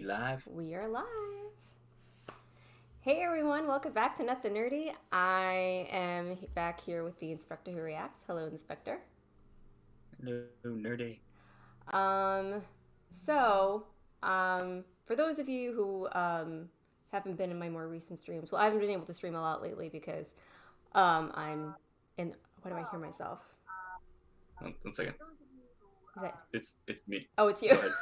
live? We are live. Hey everyone, welcome back to Nothing Nerdy. I am back here with the Inspector who reacts. Hello, Inspector. No, nerdy. Um, for those of you who haven't been in my more recent streams, well, I haven't been able to stream a lot lately because I'm in. What do I hear myself? One second. Is that? It's me. Oh, it's Go you.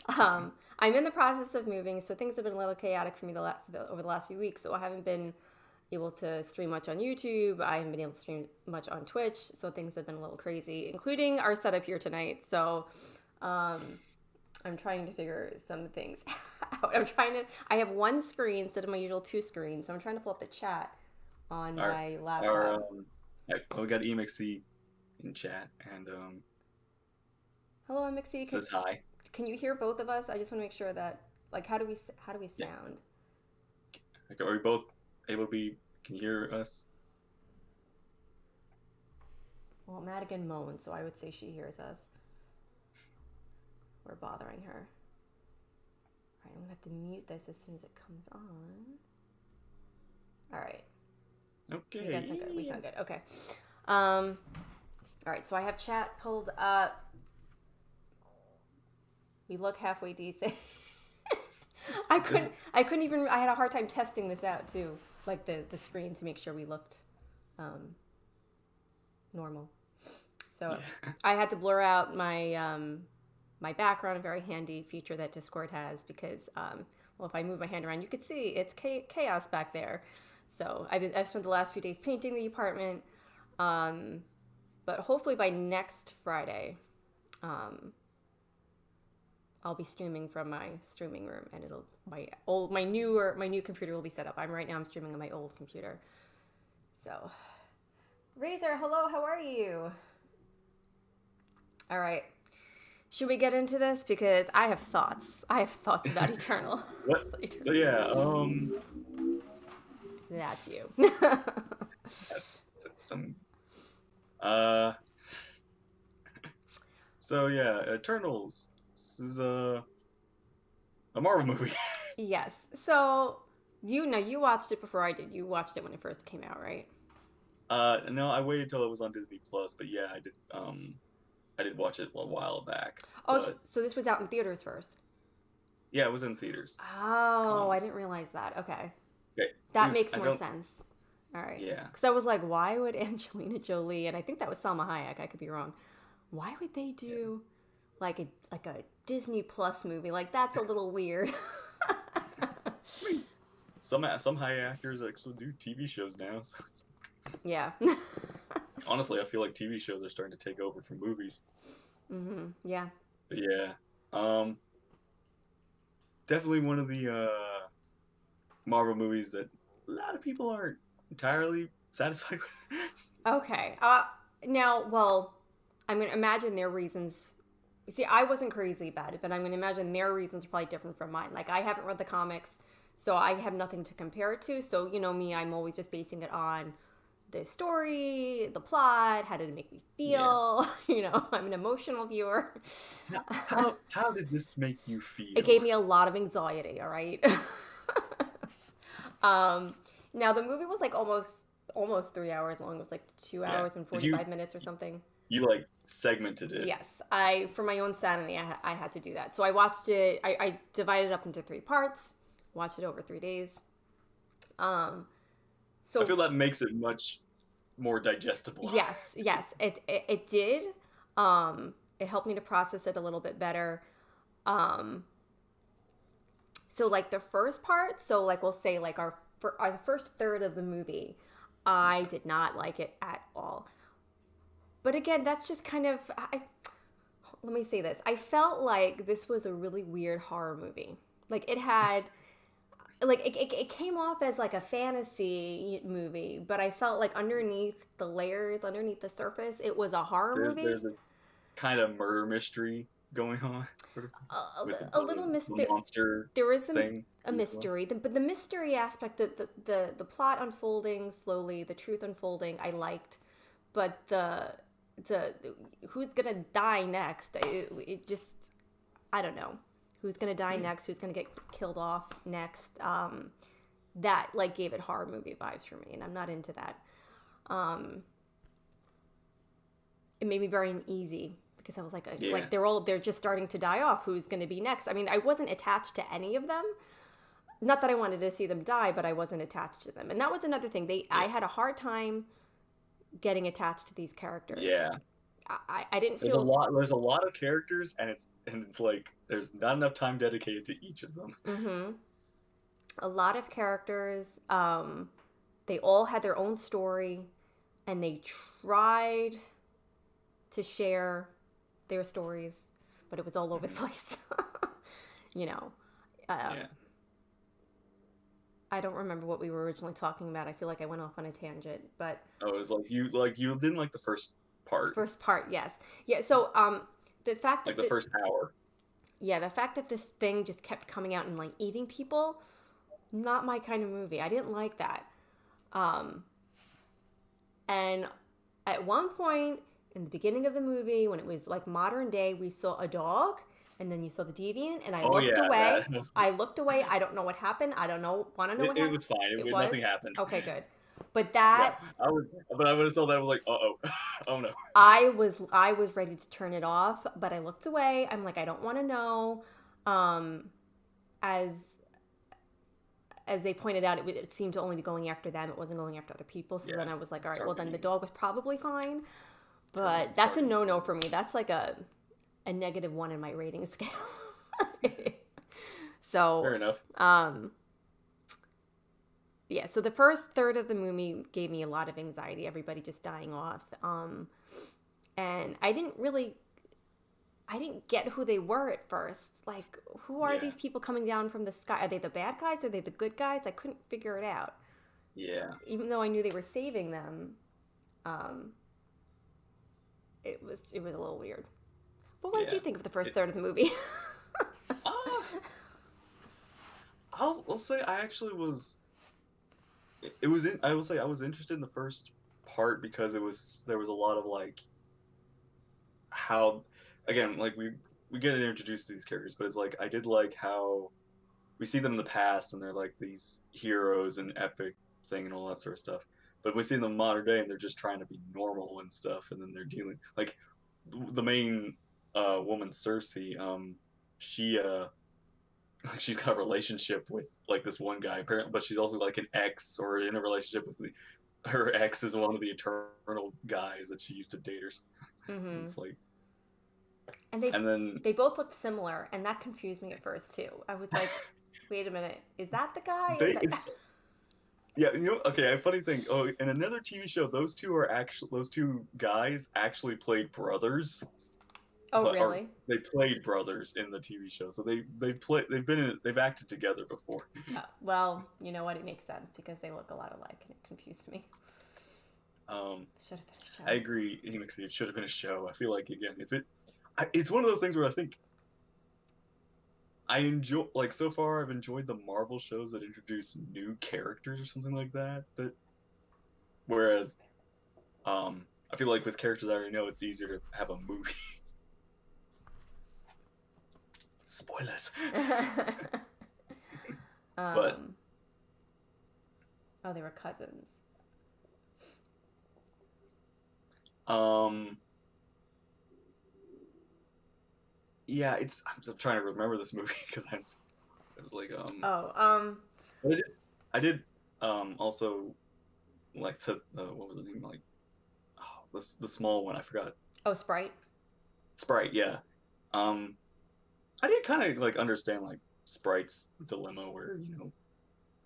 ahead. I'm in the process of moving, so things have been a little chaotic for me over the last few weeks. So I haven't been able to stream much on YouTube. I haven't been able to stream much on Twitch. So things have been a little crazy, including our setup here tonight. So I'm trying to figure some things out. I have one screen instead of my usual two screens. So I'm trying to pull up the chat on my laptop. We got EMXC in chat, and Hello, Mixie. says hi. Can you hear both of us? I just want to make sure that, like, how do we sound? Yeah. Are we both able to be? Can you hear us? Well, Madigan moans, so I would say she hears us. We're bothering her. All right, I'm gonna have to mute this as soon as it comes on. All right. Okay. You guys sound good. We sound good. Okay. All right. So I have chat pulled up. We look halfway decent. I couldn't even. I had a hard time testing this out too, like the screen, to make sure we looked normal. So yeah. I had to blur out my my background, a very handy feature that Discord has, because well, if I move my hand around, you could see it's chaos back there. So I've spent the last few days painting the apartment, but hopefully by next Friday, I'll be streaming from my streaming room, and my new computer will be set up. I'm streaming on my old computer. So, Razor, hello, how are you? All right. Should we get into this? Because I have thoughts. I have thoughts about Eternal. What? So yeah, That's you. that's some. So yeah, Eternals. This is a Marvel movie. Yes. So you watched it before I did. You watched it when it first came out, right? No, I waited till it was on Disney Plus, but yeah, I did watch it a while back. Oh, but... so this was out in theaters first. Yeah, it was in theaters. Oh, I didn't realize that. Okay. Okay. That makes more sense. All right. Yeah. Because I was like, why would Angelina Jolie, and I think that was Salma Hayek, I could be wrong, why would they do like a Disney Plus movie? Like, that's a little weird. Some high actors actually do TV shows now, so it's... Yeah. Honestly, I feel like TV shows are starting to take over from movies. Mm-hmm. Yeah. But yeah, definitely one of the Marvel movies that a lot of people aren't entirely satisfied with. Okay. Now, well, I'm gonna imagine their reasons. See, I wasn't crazy about it, but I'm gonna imagine their reasons are probably different from mine. Like, I haven't read the comics, so I have nothing to compare it to. So, you know me, I'm always just basing it on the story, the plot, how did it make me feel? Yeah. You know, I'm an emotional viewer. How did this make you feel? It gave me a lot of anxiety, all right? Now, the movie was like almost 3 hours long. It was like 2 hours and 45 minutes or something. You like segmented it. Yes. For my own sanity, I had to do that. So I watched it, I divided it up into 3 parts, watched it over 3 days. So I feel that makes it much more digestible. Yes, it did. It helped me to process it a little bit better. So like the first part, so like we'll say like our first third of the movie, I did not like it at all. But again, that's just kind of, let me say this. I felt like this was a really weird horror movie. Like it had, like it came off as like a fantasy movie, but I felt like underneath the layers, underneath the surface, it was a horror movie. There's this kind of murder mystery going on, sort of. A little mystery. Monster. There is a mystery, but the mystery aspect, the plot unfolding slowly, the truth unfolding, I liked, but the who's gonna die next? It just, I don't know. Who's gonna die next? Who's gonna get killed off next? That like gave it horror movie vibes for me, and I'm not into that. It made me very uneasy because I was like, they're just starting to die off. Who's going to be next? I mean, I wasn't attached to any of them. Not that I wanted to see them die, but I wasn't attached to them, and that was another thing. I had a hard time getting attached to these characters. Yeah, I didn't feel There's a lot of characters, and it's like there's not enough time dedicated to each of them. Mm-hmm. A lot of characters. They all had their own story, and they tried to share their stories, but it was all over the place. You know. I don't remember what we were originally talking about. I feel like I went off on a tangent, but Oh, it was you didn't like the first part. First part, yes. Yeah, so the fact that the first hour. Yeah, the fact that this thing just kept coming out and like eating people, not my kind of movie. I didn't like that. And at one point in the beginning of the movie, when it was like modern day, we saw a dog, and then you saw the deviant, and I looked away. I looked away. I don't know what happened. I don't know. Want to know what happened? It was fine. Nothing happened. Okay, good. But that I would have saw that. I was like, oh no. I was ready to turn it off, but I looked away. I'm like, I don't want to know. As they pointed out, it seemed to only be going after them. It wasn't going after other people. So then I was like, all right, well then the dog was probably fine. But that's a no-no for me. That's like a -1 in my rating scale. So fair enough. Yeah, so the first third of the movie gave me a lot of anxiety, everybody just dying off. And I didn't get who they were at first. Like, who are these people coming down from the sky? Are they the bad guys? Are they the good guys? I couldn't figure it out. Yeah. Even though I knew they were saving them, it was a little weird. But what did you think of the first third of the movie? I'll say I actually was. I will say I was interested in the first part because there was a lot of like how, again, like we get introduced to these characters, but it's like I did like how we see them in the past and they're like these heroes and epic thing and all that sort of stuff. But we see them in the modern day and they're just trying to be normal and stuff, and then they're dealing like the main woman Cersei. She's got a relationship with like this one guy apparently, but she's also like an ex or in a relationship with her ex is one of the eternal guys that she used to date or something. Mm-hmm. It's like, and then they both looked similar, and that confused me at first too. I was like, wait a minute, is that the guy? Yeah, okay, a funny thing. Oh, in another TV show, those two guys actually played brothers. Oh, really? They played brothers in the TV show, so they've acted together before. Well, you know what? It makes sense because they look a lot alike, and it confused me. Should have been a show. I agree. It should have been a show. I feel like again, it's one of those things where I think I enjoy. Like so far, I've enjoyed the Marvel shows that introduce new characters or something like that. Whereas, I feel like with characters I already know, it's easier to have a movie. Spoilers. But they were cousins. Yeah, I'm trying to remember this movie because it was like I did also like what was the name, like the small one, I forgot. Oh, Sprite, yeah. I did kind of like understand like Sprite's dilemma where,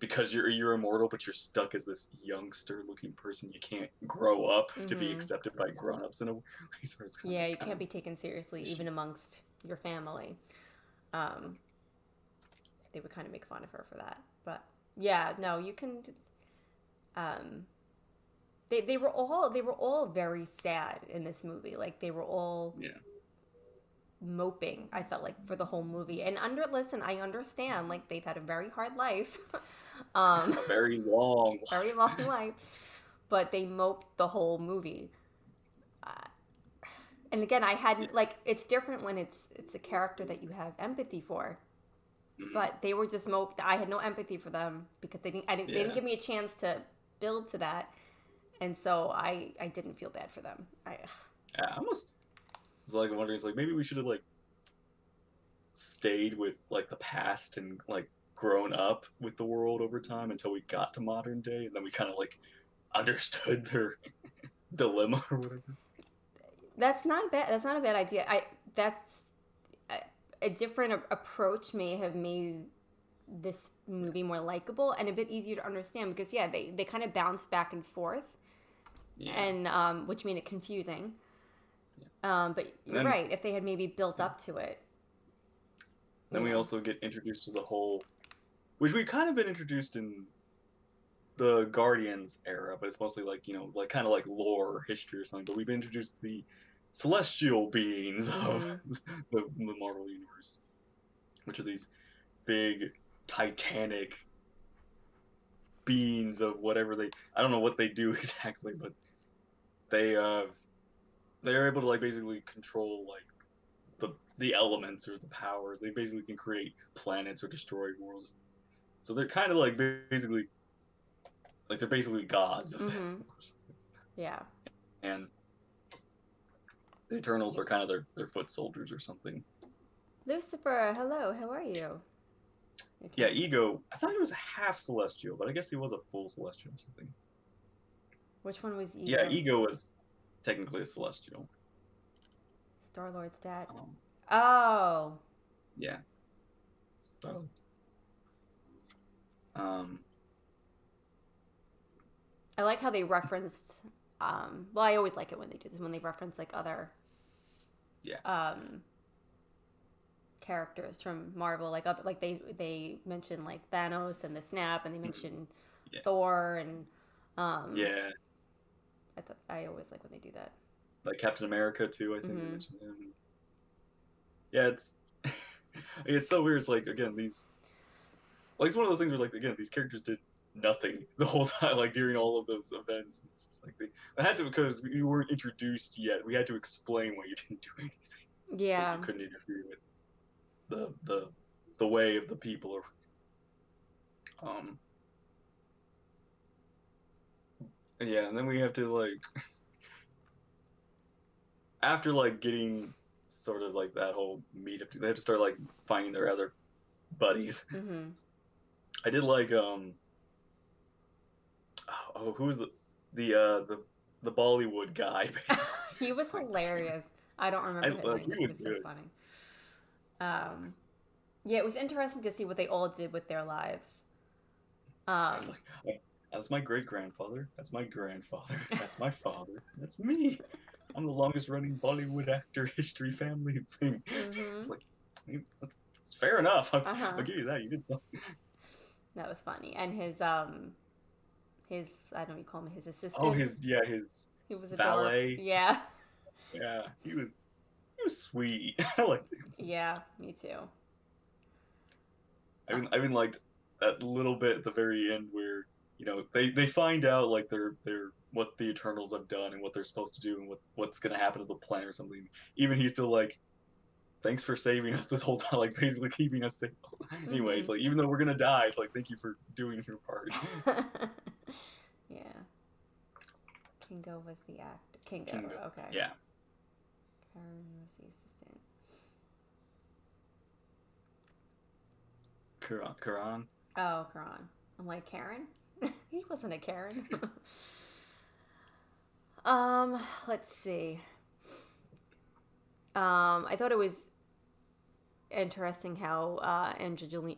because you're immortal but you're stuck as this youngster looking person, you can't grow up to be accepted by grown-ups in a way. Yeah, you can't be taken seriously even amongst your family. They would kind of make fun of her for that, but yeah, no, you can. They were all very sad in this movie. Like they were all moping, I felt like, for the whole movie. And I understand, like they've had a very hard life. Very long life. But they moped the whole movie. And again, I Yeah. hadn't like it's different when it's a character that you have empathy for. Mhm. But they were just I had no empathy for them because they didn't Yeah. give me a chance to build to that, and so I didn't feel bad for them. I I almost was like wondering, it's like maybe we should have like stayed with like the past and like grown up with the world over time until we got to modern day, and then we kind of like understood their dilemma or whatever. That's not bad. That's not a bad idea. I that's a different approach may have made this movie more likable and a bit easier to understand because yeah, they kind of bounce back and forth, Yeah. and which made it confusing. Yeah. But And you're right. If they had maybe built up to it, then you we know. also get introduced to the whole, which we've kind of been introduced in the Guardians era, but it's mostly like, like kind of like lore or history or something. But we've been introduced to the celestial beings of Mm-hmm. the Marvel universe, which are these big, titanic beings of whatever I don't know what they do exactly, but they uh they are able to like basically control like the elements or the powers. They basically can create planets or destroy worlds. So they're kind of like basically like they're basically gods of this. Mm-hmm. Yeah. And the Eternals are kind of their foot soldiers or something. Lucifer, hello. How are you? Yeah, Okay. Ego. I thought he was a half celestial, but I guess he was a full celestial or something. Which one was Yeah, Ego? Ego was technically a celestial. Star Lord's dad. Um, Oh, yeah. So, um, I like how they referenced. Well, I always like it when they do this when they reference like other yeah, um, characters from Marvel, like other like they mention like Thanos and the Snap, and they mhm, mention yeah, Thor, and um, yeah. I always like when they do that. Like Captain America too. I think they Mm-hmm. mentioned him. Yeah, it's so weird. It's like again these like it's one of those things where like again these characters did nothing the whole time like during all of those events. It's just like they had to because we weren't introduced yet. We had to explain why you didn't do anything because Yeah. you couldn't interfere with the way of the people. Or um yeah, and then we have to like after like getting sort of like that whole meetup, they have to start like finding their other buddies. Mm-hmm. I did like who was the Bollywood guy basically. He was Like hilarious. I don't remember his name, he but he was was so good. funny. Um, yeah, it was interesting to see what they all did with their lives. It's Um, like that's my great grandfather. That's my grandfather. That's my father. That's me. I'm the longest running Bollywood actor history family thing. mm-hmm. It's like that's fair enough. Uh I'll huh. give you that. You did something. That was funny. And his I don't know, you call him his Oh, assistant. his He was adorable. valet. Yeah. Yeah, he was sweet. I liked him. Yeah, me too. I Uh, mean, I even liked that little bit at the very end where they find out like they're what the Eternals have done and what they're supposed to do and what's gonna happen to the planet or something. Even he's still like, thanks for saving us this whole time, like basically keeping us safe. Anyway, mm-hmm. it's like even though we're gonna die, it's like thank you for doing your part. Yeah. Kingo was the actor. Kingo, Kingo. okay. Yeah. Karen was the assistant. Quran. Oh, Karan. I'm like, Karen? He wasn't a Karen. Let's see. I thought it was interesting how Angelina,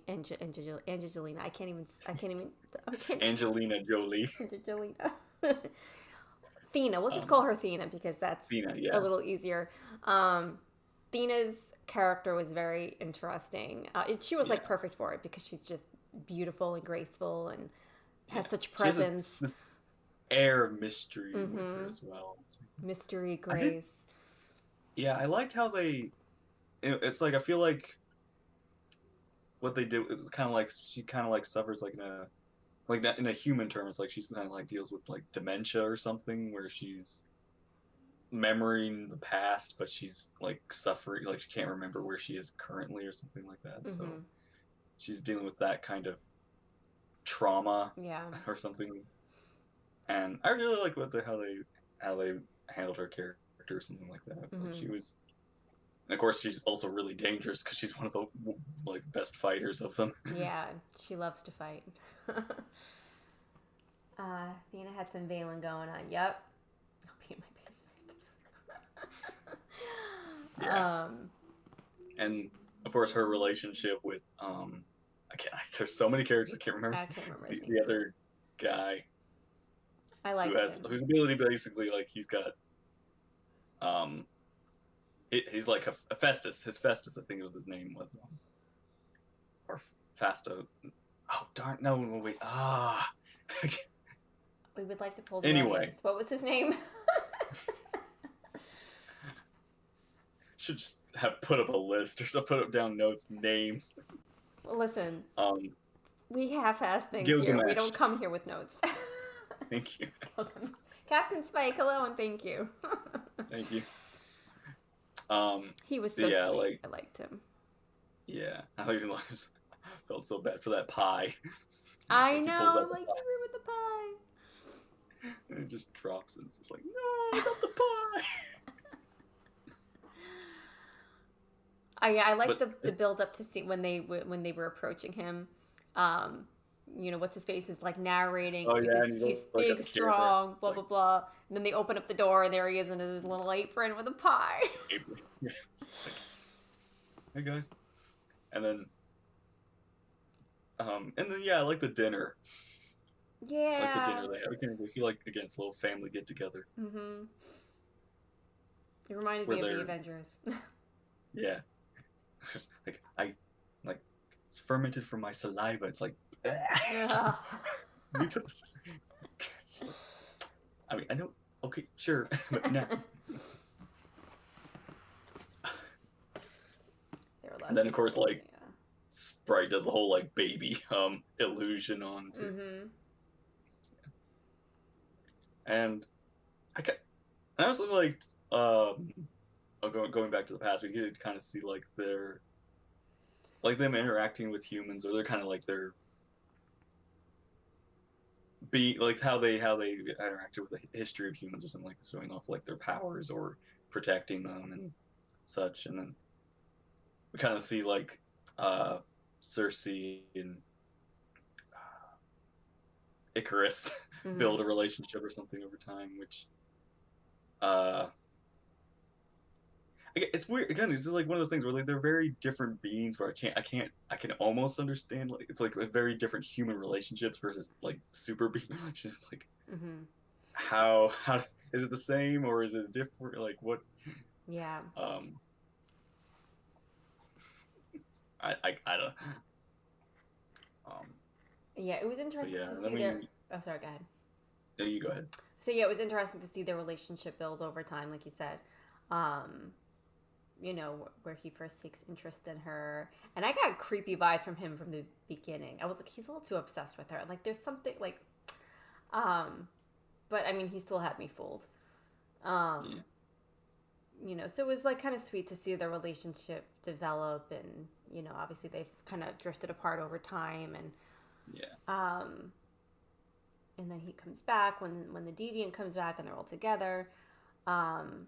I can't, Angelina Jolie. Angelina. Thena, we'll just Um, call her Thena because that's Cena. a Yeah. little easier. Um, Thena's character was very interesting. She was like Yeah. perfect for it because she's just beautiful and graceful and has Yeah. such She has presence. this air of mystery with her Mm-hmm. as well. Mystery, I did. grace. Yeah, I liked how it's like I feel like what they did is kind of like she kind of like suffers like in a human term. It's like she's kind of like deals with like dementia or something where she's memorying the past, but she's like suffering, like she can't remember where she is currently or something like that. So Mm-hmm. she's dealing with that kind of trauma Yeah. or something. And I really like how they handled her character or something like that. Like Mm-hmm. she was, and of course she's also really dangerous because she's one of the like best fighters of them. Yeah, she loves to fight. Athena had some Valen going on. Yep. I'll be in my basement. Yeah, and of course her relationship with I can't. There's so many characters I can't remember I can't remember his name the either. other guy I who liked has him. whose ability basically like he's got um he's like a Festus. His Festus, I think it was his name was or Fasto. Oh darn! No, wait. We would like to pull the Anyway, audience. What was his name? should just have put up a list or so, put up down notes, names. Listen, Um, we half-ass things here. We Gilgamesh. don't come here with notes. Thank you. Captain Spike, hello and thank you. Thank you. He was so yeah, sweet. like I liked him. yeah, I even like felt so bad for that pie. I Like he pulls know. out I'm the like, pie you ruined the pie. and it just drops and it's just like no, not the pie. I like But the build up to see when they were approaching him. What's his face is like narrating. oh yeah, and He's like big, got the camera. strong, It's blah like blah blah. And then they open up the door, and there he is in his little apron with a pie. yeah, it's like, hey guys, and then yeah, I like the dinner. I like the Yeah. dinner they have. Again, I feel like again it's a little family get together Mhm. It reminded where me of the they're Avengers. yeah. Like like it's fermented from my saliva. It's like Ugh. we put this. I mean, I know. Okay, sure, but no. There were a lot And of then of people. course, like Yeah. Sprite does the whole like baby illusion on too. Mhm. And I ca- and I also liked going back to the past. We get to kind of see like their like them interacting with humans, or they're kind of like their be like how they interacted with the history of humans or something like this, showing off like their powers or protecting them and such. And then we kind of see like uh Cersei and Icarus build Mhm. a relationship or something over time, which uh it's weird again. It's just like one of those things where like they're very different beings. Where I can almost understand like it's like very different human relationships versus like super being relationships. Like Mhm. how is it the same or is it different? Like what? Yeah. Um, I don't. Um, Yeah. It was but interesting yeah, to I see their. mean, Oh, sorry. Go ahead. no, you go ahead. So yeah, it was interesting to see their relationship build over time, like you said. Um, where he first takes interest in her, and I got a creepy vibe from him from the beginning. I was like, he's a little too obsessed with her. Like, there's something like, um, but I mean, he still had me fooled. Yeah, Um, so it was like kind of sweet to see their relationship develop, and obviously they've kind of drifted apart over time, yeah, um, and then he comes back when the deviant comes back, and they're all together. Um,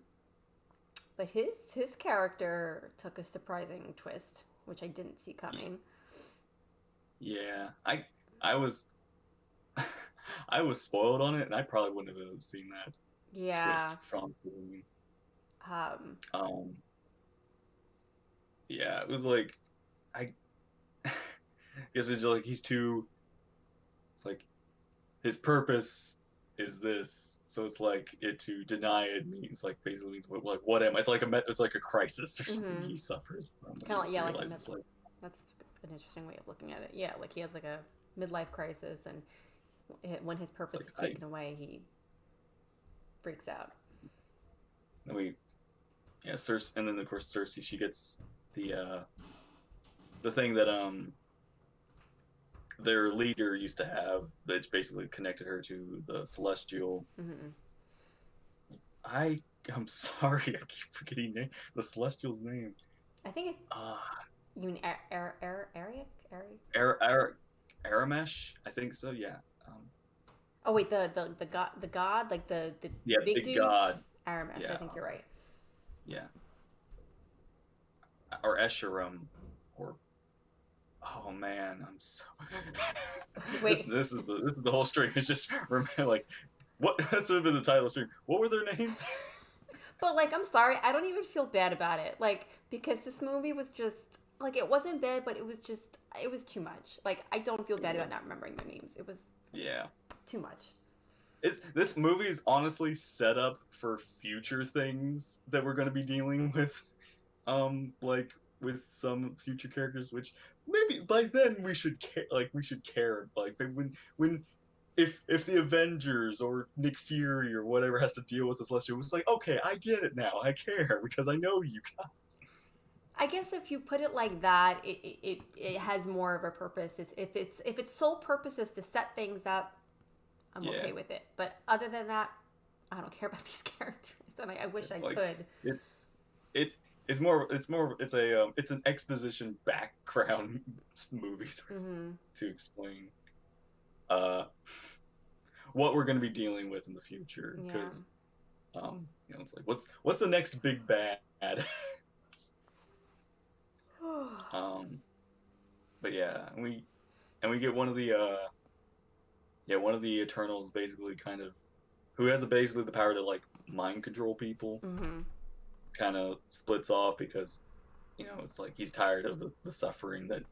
but his character took a surprising twist, which I didn't see coming. yeah. I was I was spoiled on it, and I probably wouldn't have seen that twist Yeah. from the beginning. Um, Um, yeah, it was like I guess it's like he's too. It's like his purpose is this, so it's like it to deny it means like basically means what am I? It's like it's like a crisis or something mm-hmm. he suffers from when Kind of like he yeah, like realizes like that's an interesting way of looking at it. Yeah, like he has like a midlife crisis, and when his it's purpose like is taken away, he freaks out. we yeah Cersei, and then of course Cersei she gets the thing that their leader used to have that basically connected her to the celestial. Mm-hmm. I I'm sorry, I keep forgetting the Celestial's name. I think it. Uh, You mean Ariok? Ariok? Ar Ar Aramesh, I think so. Yeah. Um, Oh wait, the god, like the yeah, big big dude, god. Aramesh. I Yeah, think you're right. yeah. Or Escharum, or oh man, I'm so this Wait, this is the whole stream. It's just like what that's would have been the title of the stream. What were their names? but like I'm sorry, I don't even feel bad about it. Like because this movie was just like it wasn't bad, but it was too much. Like I don't feel bad Yeah, about not remembering their names. It was yeah. too much. This movie is honestly set up for future things that we're going to be dealing with, like with some future characters, which maybe by then we should care. Like we should care. Like when if the Avengers or Nick Fury or whatever has to deal with this Celestial, it's like okay, I get it now. I care because I know you guys. I guess if you put it like that, it has more of a purpose. If its sole purpose is to set things up, I'm Yeah, okay with it. But other than that, I don't care about these characters, and I wish I it's like could. it's it's it's an exposition background movie sort of Mm-hmm. to explain uh what we're going to be dealing with in the future Yeah. because it's like what's the next big bad. um but yeah, and we get one of the one of the Eternals basically kind of who has basically the power to like mind control people, Mm-hmm. kind of splits off because it's like he's tired of the suffering that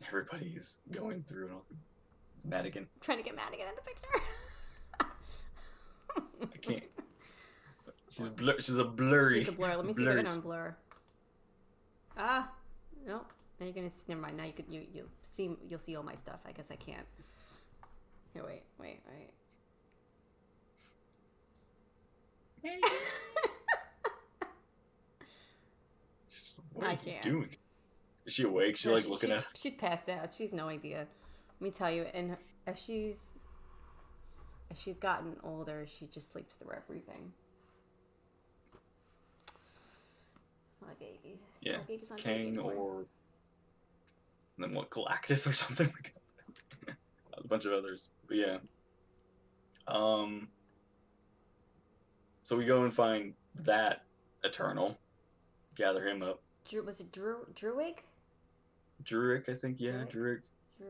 everybody's going through and all this. Madigan. Trying to get Madigan in the picture. I can't. She's a blurry. She's a blur. Let me see if I blurry. can unblur. Ah, no. Now you're gonna. Never mind. Now you'll see all my stuff. I guess I can't. Here, wait. She's like, what I are you can't. doing? Is she awake? She No, like looking at us. she's passed out. She's no idea. Let me tell you. And as she's gotten older, she just sleeps through everything. My baby. Yeah, My baby's not baby Kang anymore. or and then what? Galactus or something. A bunch of others, but yeah. Um. So we go and find that Eternal, gather him up. Was it Druig? Druig, I think. Yeah, Druig. Drew.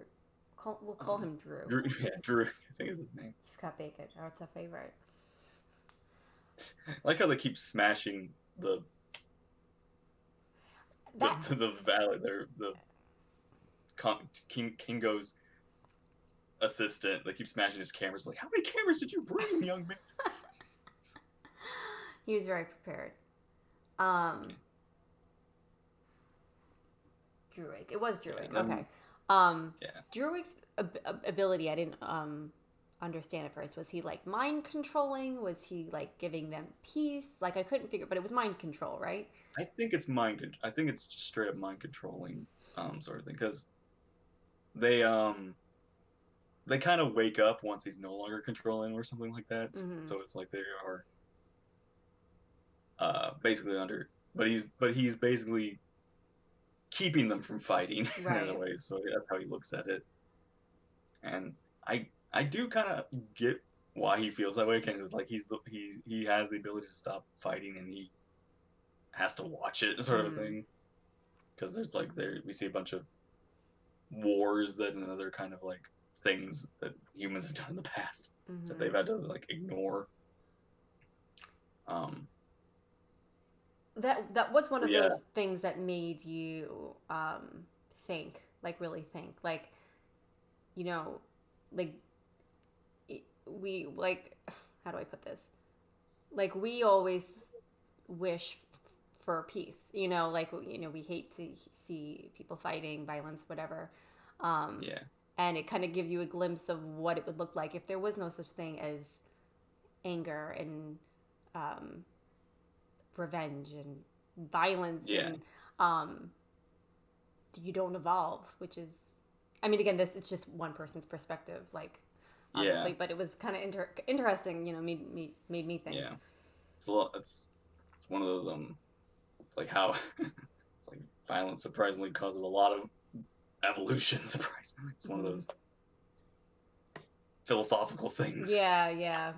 We'll call him Drew. Yeah, Druig, I think is his name. You've got bacon. Oh, it's a favorite. I like how they keep smashing That the valley. Kingo's assistant. They keep smashing his cameras. Like, how many cameras did you bring, young man? he was very prepared. Druig. It was Druig. Yeah, Okay. Yeah. Druig's ability, I didn't understand at first. Was he like mind controlling? Was he like giving them peace? Like I couldn't figure, but it was mind control, right? I think it's just straight up mind controlling, sort of thing. Because they kind of wake up once he's no longer controlling or something like that. Mm-hmm. So it's like they are basically under, but he's basically keeping them from fighting Right. in a way. So that's how he looks at it. And I do kind of get why he feels that way because it's like he has the ability to stop fighting and he has to watch it sort of a thing. Because there's like we see a bunch of wars that and other kind of like things that humans have done in the past that they've had to like ignore. That was one of those things that made you think, like really think, like like we like how do I put this? Like we always wish for peace, like we hate to see people fighting, violence, whatever. And it kind of gives you a glimpse of what it would look like if there was no such thing as anger and revenge and violence and you don't evolve, which is, I mean, again, it's just one person's perspective, like obviously, but it was kind of interesting, made me think. Yeah, it's a lot. it's one of those like how it's like violence surprisingly causes a lot of evolution. Surprisingly, it's one of Mm-hmm. those philosophical things. Yeah, yeah.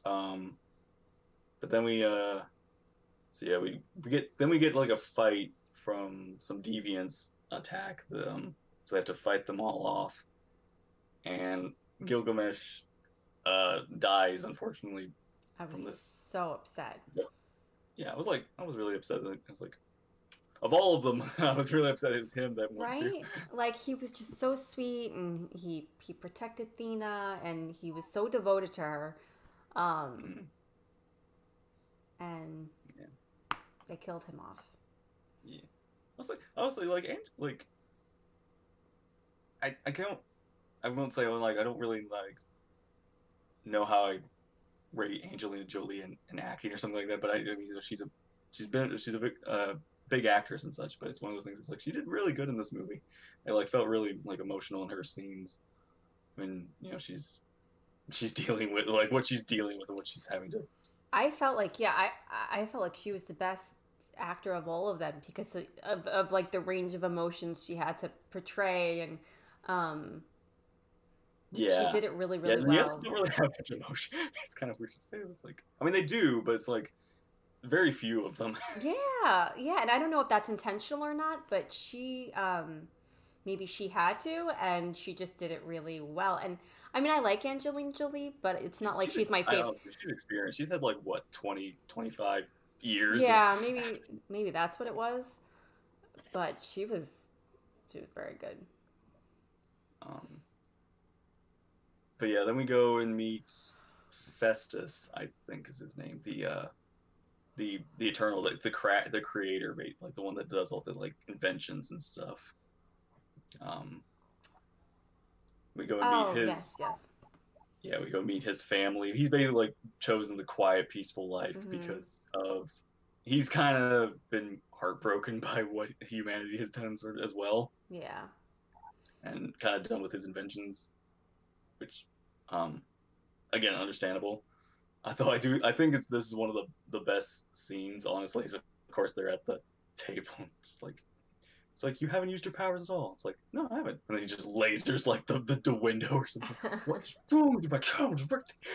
Um, but then so yeah, we get like a fight from some deviants attack them, so they have to fight them all off, and Gilgamesh dies unfortunately I was from this. so upset. Yeah, I was really upset. I was like, of all of them, I was really upset it was him that went to. Right? Like he was just so sweet, and he protected Thena, and he was so devoted to her. Um, Mm, and yeah, they killed him off. yeah. I was like, I can't. I won't say like I don't really like know how I rate Angelina Jolie in acting or something like that. But I mean, you know, she's a big actress and such. But it's one of those things. It's like she did really good in this movie. I like felt really like emotional in her scenes. I mean, you know, she's dealing with like what she's dealing with and what she's having to. I felt like yeah, I felt like she was the best actor of all of them because of like the range of emotions she had to portray, and um, she Yeah, did it really yeah. really The others well. don't really have much emotion. It's kind of weird to say. It's like I mean they do, but it's like very few of them. Yeah, yeah, and I don't know if that's intentional or not, but she maybe she had to, and she just did it really well. And I mean, I like Angelina Jolie, but it's not like she's my I favorite. don't know, she's experienced. She's had like what 20, 25 years of. Yeah, maybe that's what it was, but she was very good. Um, but yeah, then we go and meet Festus. I think is his name. The eternal the creator, like the one that does all the like inventions and stuff. Um, we go and meet Oh yes, his yes. yeah, we go meet his family. He's basically like chosen the quiet, peaceful life Hmm. because of he's kind of been heartbroken by what humanity has done sort of as well, Yeah. and kind of done with his inventions, which, um, again, understandable. I think this is one of the best scenes, honestly. So of course they're at the table, just like it's like you haven't used your powers at all. It's like no, I haven't. And then he just lasers like the window or something. What is wrong with you? My child's right there.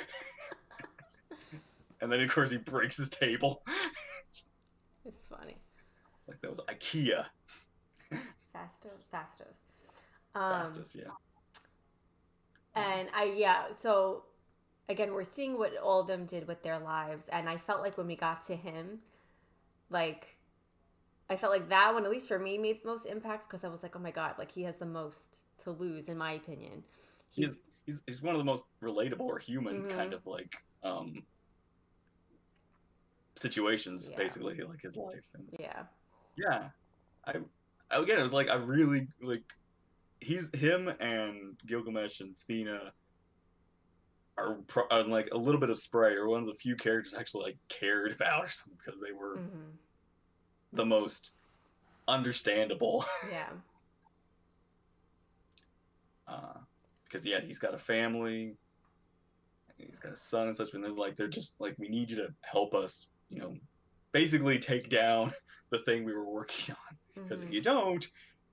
And then of course he breaks his table. It's funny. Like that was IKEA. Fastos. Um, Fastest, yeah. Um, and yeah, so again, we're seeing what all of them did with their lives, and I felt like when we got to him, like I felt like that one, at least for me, made the most impact because I was like, oh my god, like he has the most to lose, in my opinion. he's He's, he's one of the most relatable or human kind mm-hmm, of like situations, yeah, basically, like his life. And yeah, yeah, I again, it was like I really like he's him and Gilgamesh and Thena are like a little bit of Sprite, or one of the few characters I actually like cared about or something because they were mm-hmm, the most understandable. yeah, uh, because yeah, he's got a family, he's got a son and such, and they're just like, we need you to help us, you know, basically take down the thing we were working on. Because if mm-hmm, you don't,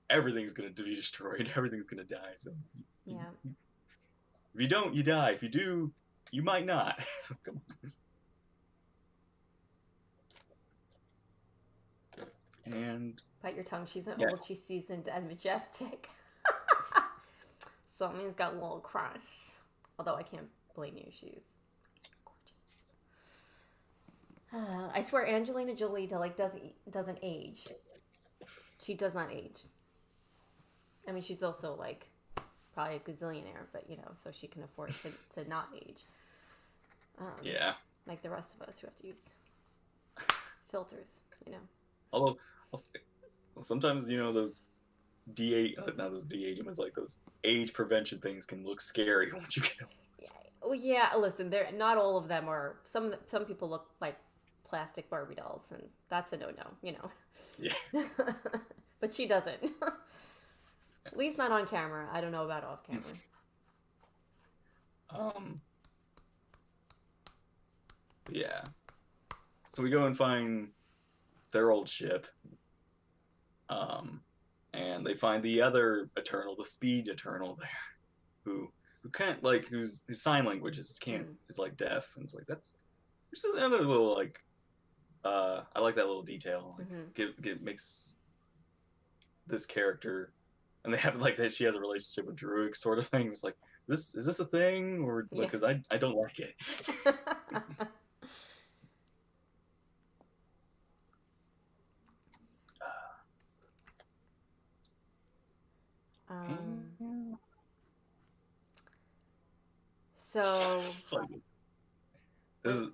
everything's gonna be destroyed. Everything's gonna die. So yeah. if you don't, you die. If you do, you might not. So come on. And Bite your tongue. She's an yeah, old, she's seasoned and majestic. So it means got a little crush. Although I can't blame you. She's gorgeous. I swear, Angelina Jolie doesn't age. She does not age. I mean, she's also like probably a gazillionaire, but you know, so she can afford to not age. Um, yeah. like the rest of us who have to use filters, you know. Although sometimes you know those not those de-aging, but like those age prevention things can look scary once you get older. Yeah. Well, yeah. Listen, they're not all of them are. Some people look like plastic Barbie dolls, and that's a no-no, you Yeah. know. But she doesn't. At least not on camera. I don't know about off camera. Um. Yeah. So we go and find their old ship, um, and they find the other Eternal, the Speed Eternal there, who who can't like whose his sign language can't Mm. is like deaf, and it's like that's there's another little like I like that little detail. Like Mm-hmm. makes this character, and they have like that she has a relationship with Druig sort of thing. It's like is this a thing or Yeah. because I don't like it. um, And so it's like this when is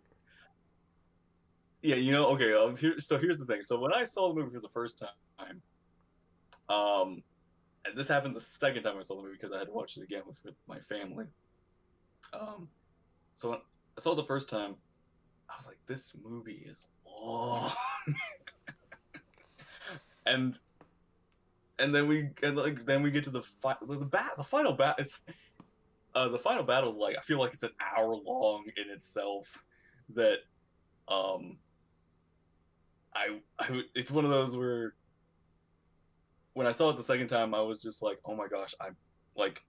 yeah, okay. So here's the thing. So when I saw the movie for the first time, um, and this happened the second time I saw the movie because I had to watch it again with my family. Um, so when I saw it the first time, I was like, this movie is long, and then we get to the final battle. It's the final battle is like I feel like it's an hour long in itself. That um, it's one of those where when I saw it the second time, I was just like, oh my gosh, I'm like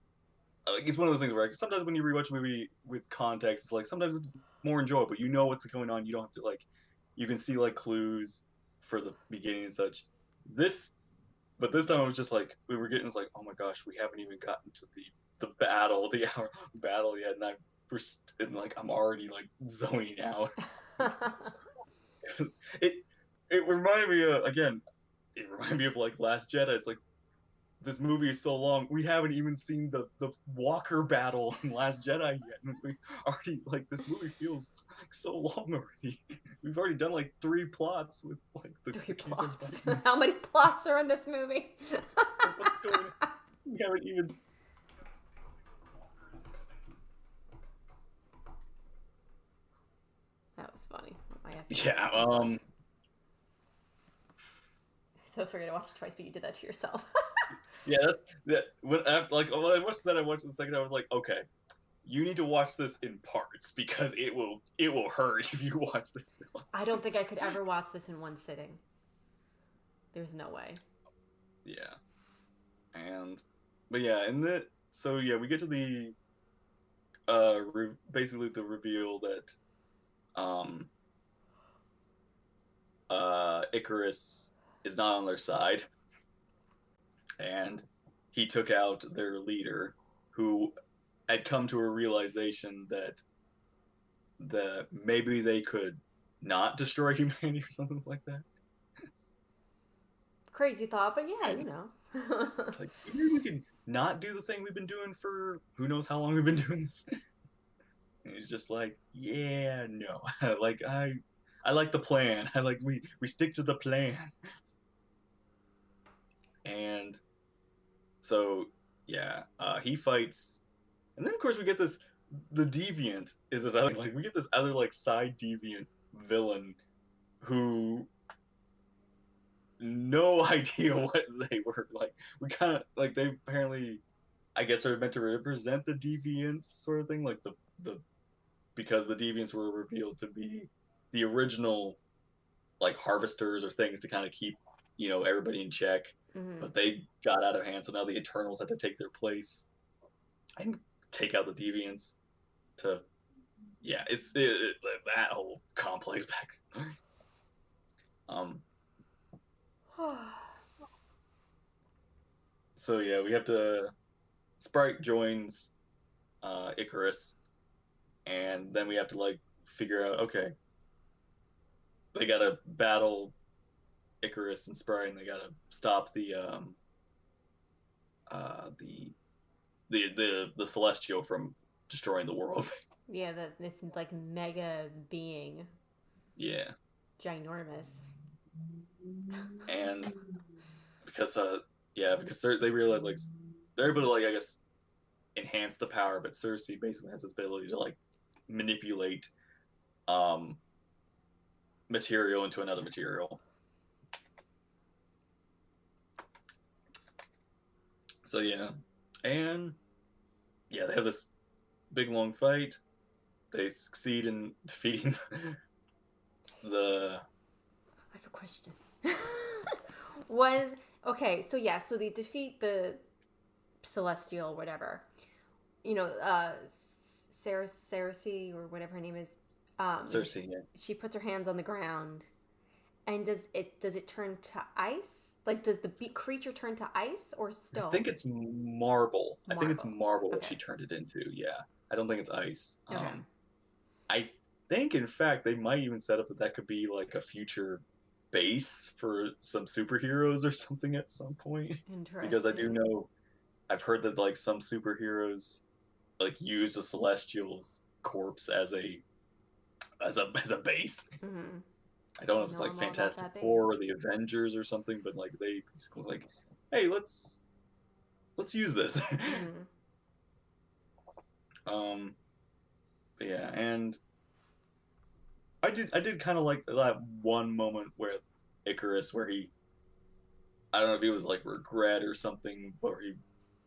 it's one of those things where sometimes when you rewatch a movie with context, it's like sometimes it's more enjoyable. You know what's going on. You don't have to like, you can see like clues for the beginning and such. This, but this time it was just like we were getting it's like, oh my gosh, we haven't even gotten to the hour battle yet, and and like I'm already like zoning out. it it reminded me again. It reminded me of like Last Jedi. It's like this movie is so long. We haven't even seen the Walker battle in Last Jedi yet. And we already like this movie feels like so long already. We've already done like 3 plots with like three the characters plots. fighting. How many plots are in this movie? Like, what's going on? We haven't even. That was funny. My Yeah. So sorry to watch it twice, but you did that to yourself. Yeah. When I watched that, I watched it the second time. I was like, okay, you need to watch this in parts because it will hurt if you watch this. I don't think I could ever watch this in one sitting. There's no way. Yeah. And but yeah, so yeah, we get to the basically the reveal that um Icarus is not on their side, and he took out their leader, who had come to a realization that maybe they could not destroy humanity or something like that. Crazy thought, but yeah, you And know. it's like maybe we can not do the thing we've been doing for who knows how long we've been doing this. And he's just like, yeah, no, like I like the plan. I like we stick to the plan. And so yeah, he fights, and then of course we get this. The deviant is this other like we get this other like side deviant villain who no idea what they were like. We kind of like they apparently I guess are meant to represent the deviants sort of thing, like the because the deviants were revealed to be the original like harvesters or things to kind of keep everybody in check, Hmm. but they got out of hand, so now the Eternals had to take their place and take out the deviants to that whole complex back. um so yeah, we have to Sprite joins Icarus, and then we have to like figure out, okay, they gotta battle Icarus and Sprite, and they gotta stop the the Celestial from destroying the world. Yeah, this like mega being, Yeah, ginormous. and because they realize like they're able to like I guess enhance the power, but Cersei basically has this ability to like manipulate um material into another material. So yeah, and yeah, they have this big long fight. They succeed in defeating The I have a question. Was okay, so yeah, so they defeat the celestial whatever. You know, Sarah Cersei or whatever her name is. Cersei. Yeah. She puts her hands on the ground, and does it turn to ice? Like, does the creature turn to ice or I stone? think it's marble. I think it's Marble. marble what Okay. she turned it into. Yeah. I don't think it's ice. Okay. I think, in fact, they might even set up that that could be like a future base for some superheroes or something at some point. Because I do Interesting. know I've heard that like some superheroes like use a Celestial's corpse as a base. Mm-hmm. I don't I know if didn't it's know like more about Fantastic that base. Four or the Avengers or something, but like they basically like, hey, let's use this. Mm-hmm. um, but yeah, and I did kind of like that one moment with Icarus where he I don't know if he was like regret or something, but he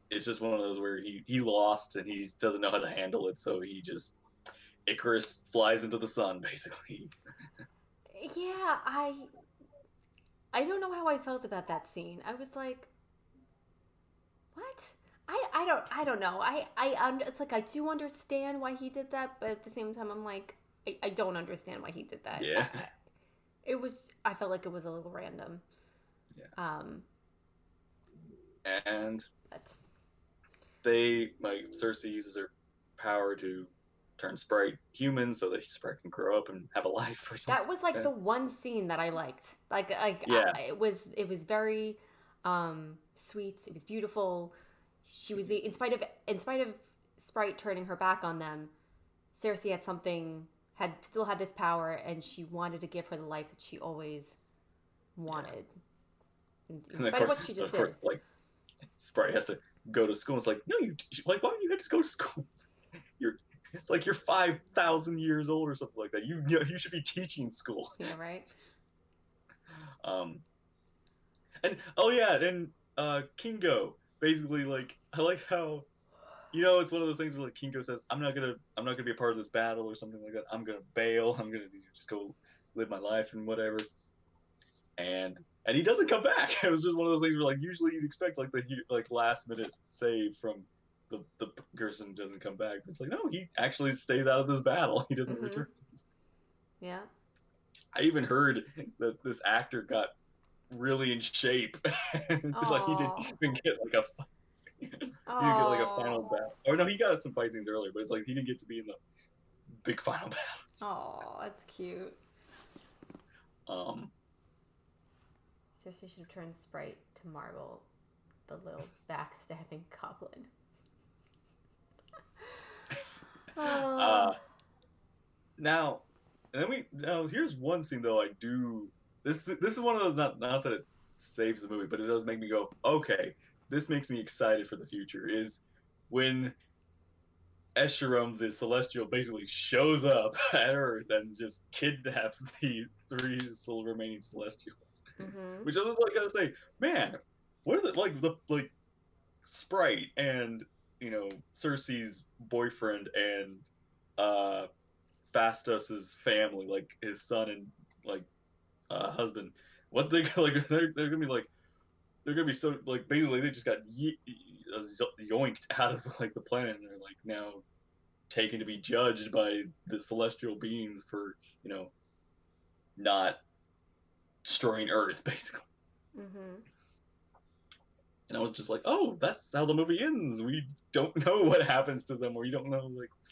it's just one of those where he lost and he doesn't know how to handle it, so he just Icarus flies into the sun basically. Yeah, I don't know how I felt about that scene. I was like, what? I don't know. It's like I do understand why he did that, but at the same time I'm like I don't understand why he did that. Yeah, I felt like it was a little random. yeah, Um and but they like Cersei uses her power to turn Sprite human so that Sprite can grow up and have a life or something that was like like that. the one scene that I liked. Yeah, It was very sweet. It was beautiful. She was in spite of Sprite turning her back on them, Cersei had still had this power, and she wanted to give her the life that she always yeah. wanted, in And spite of what she just of did. course, like Sprite has to go to school. It's like, no, you like, why do you have to go to school? You're, it's like you're 5,000 years old or something like that. You should be teaching school. Yeah, right. Um, and oh yeah, and Kingo basically like I like how it's one of those things where like Kingo says, I'm not gonna be a part of this battle or something like that. I'm gonna bail. I'm gonna just go live my life and whatever. And he doesn't come back. It was just one of those things where like usually you'd expect like the like last minute save from the person doesn't come back. But it's like no, he actually stays out of this battle. He doesn't Mm-hmm. return. Yeah. I even heard that this actor got really in shape. It's just like he didn't Oh. even get like a fight scene. He didn't get like a final Oh. battle. Or no, he got some fight scenes earlier, but it's like he didn't get to be in the big final battle. Oh, that's cute. Um, Cersei should have turned Sprite to Marble, the little backstabbing goblin. Oh. uh, now, and then now here's one scene though I do. This is one of those not that it saves the movie, but it does make me go, okay, this makes me excited for the future. Is when Escharum, the Celestial, basically shows up at Earth and just kidnaps the three still remaining Celestials. Mm-hmm. Which I was like, I say, man, what are the like Sprite and Cersei's boyfriend and uh Fastus's family, like his son and like husband. What they like? They're gonna be like. They're gonna be so like basically they just got yoinked out of like the planet and they're like now taken to be judged by the celestial beings for not destroying Earth basically. Mm-hmm. And I was just like, oh, that's how the movie ends. We don't know what happens to them, or you don't know like it's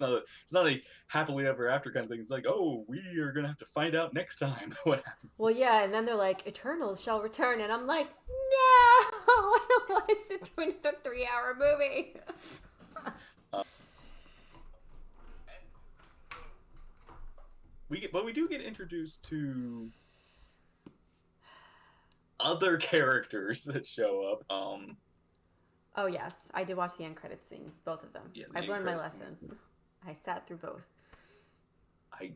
not a happily ever after kind of thing. It's like, oh, we are gonna have to find out next time what happens to Well, yeah, and then they're like, Eternals shall return, and I'm like, no, I don't want to sit through another 3-hour movie. them. But we do get introduced to other characters that show up. Oh yes, I did watch the end credits scene, both of them. Yeah, the I've end learned my credits lesson. scene. I sat through both. I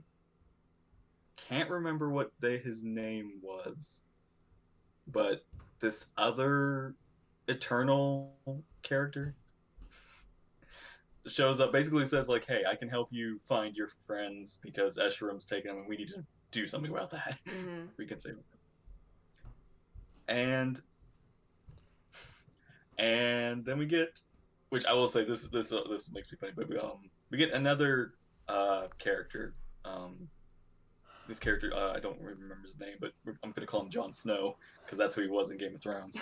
can't remember what his name was, but this other Eternal character shows up. Basically, says like, "Hey, I can help you find your friends because Escherum's taken them, and we need to do something about that. Mm-hmm. We can say, and then we get, which I will say this makes me funny, but we get another character. This character I don't remember his name, but I'm gonna call him Jon Snow because that's who he was in Game of Thrones.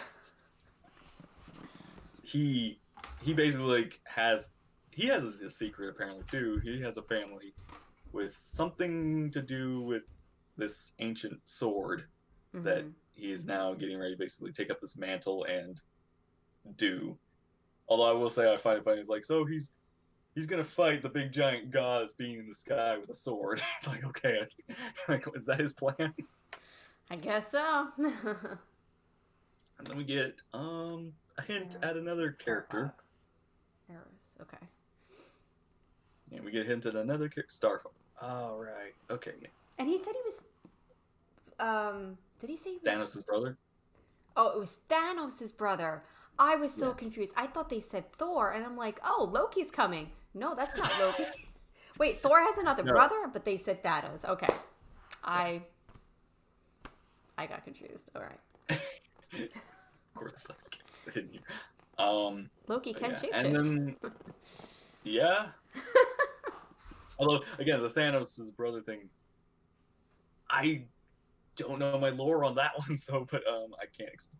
He basically like has a secret apparently too. He has a family with something to do with this ancient sword that Mm-hmm. he is now getting ready to basically take up this mantle and do. Although I will say I find it funny. It's like, so he's gonna fight the big giant god that's being in the sky with a sword. It's like, okay, like, is that his plan? I guess so. And then we get a hint at another Star character. Fox. Eros. Okay. Yeah, we get a hint at another character. Star Fox. All right. Okay. Yeah. And he said he was. Did he say he was? Thanos' brother. Oh, it was Thanos' brother. I was so Yeah. confused. I thought they said Thor, and I'm like, oh, Loki's coming. No, that's not Loki. Wait, Thor has another No. brother, but they said Thanos. Okay. I got confused. All right. Of course, I didn't hear. Loki can Yeah. shapeshift. And then, yeah. Although, again, the Thanos' brother thing, I don't know my lore on that one, so but I can't explain.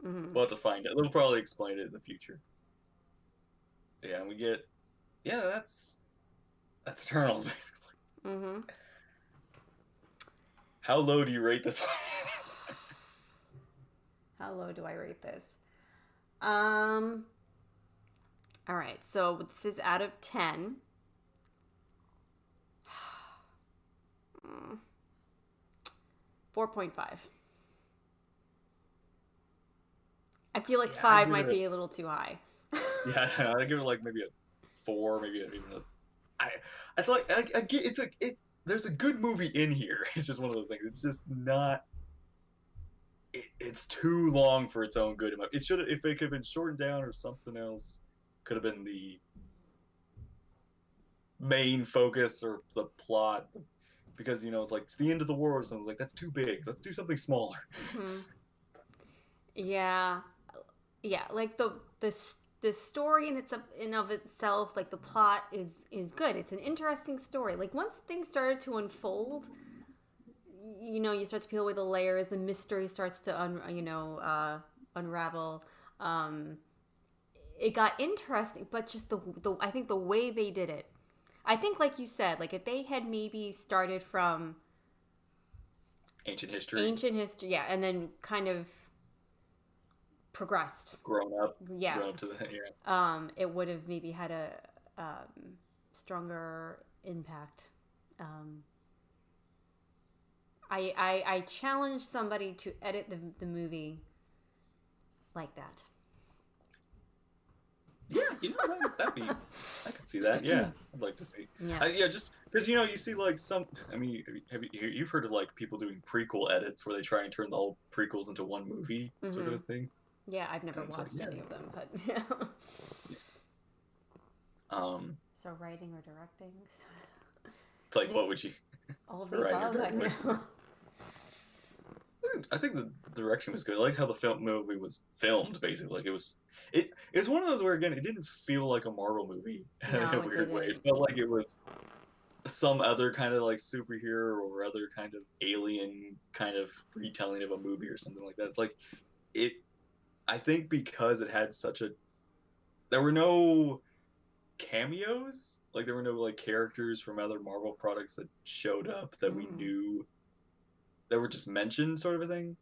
Mm-hmm. We'll have to find it. They'll probably explain it in the future. Yeah, and we get, yeah, that's Eternals basically. Mm-hmm. How low do you rate this one? How low do I rate this? All right, so this is out of 10. 4.5. I feel like Yeah, 5 might be a little too high. Yeah, I give it like maybe a 4, maybe even a. It's like I get it's there's a good movie in here. It's just one of those things. It's just not. It's too long for its own good. It should if it could have been shortened down or something else. Could have been the main focus or the plot, because it's like it's the end of the world or something. Like that's too big. Let's do something smaller. Mm-hmm. Yeah, like the story in of itself, like the plot is good. It's an interesting story. Like once things started to unfold, you start to peel away the layers. The mystery starts to unravel. It got interesting, but just the I think the way they did it. I think, like you said, like if they had maybe started from Ancient history, yeah, and then kind of progressed, grown up to the it would have maybe had a stronger impact. I challenge somebody to edit the movie like that. Yeah, that'd be. I could see that. Yeah, I'd like to see. Yeah, Just because you see like some. I mean, you've heard of like people doing prequel edits where they try and turn the whole prequels into one movie, sort of a thing. Yeah, I've never watched any of them, but yeah. So writing or directing? It's like, what would you? All of the above. I know. I think the direction was good. I like how the movie was filmed. Basically, like it's one of those where again it didn't feel like a Marvel movie in a weird way. It felt like it was some other kind of like superhero or other kind of alien kind of retelling of a movie or something like that. It's like it. I think because it had there were no cameos, like there were no like characters from other Marvel products that showed up that we knew that were just mentioned, sort of a thing.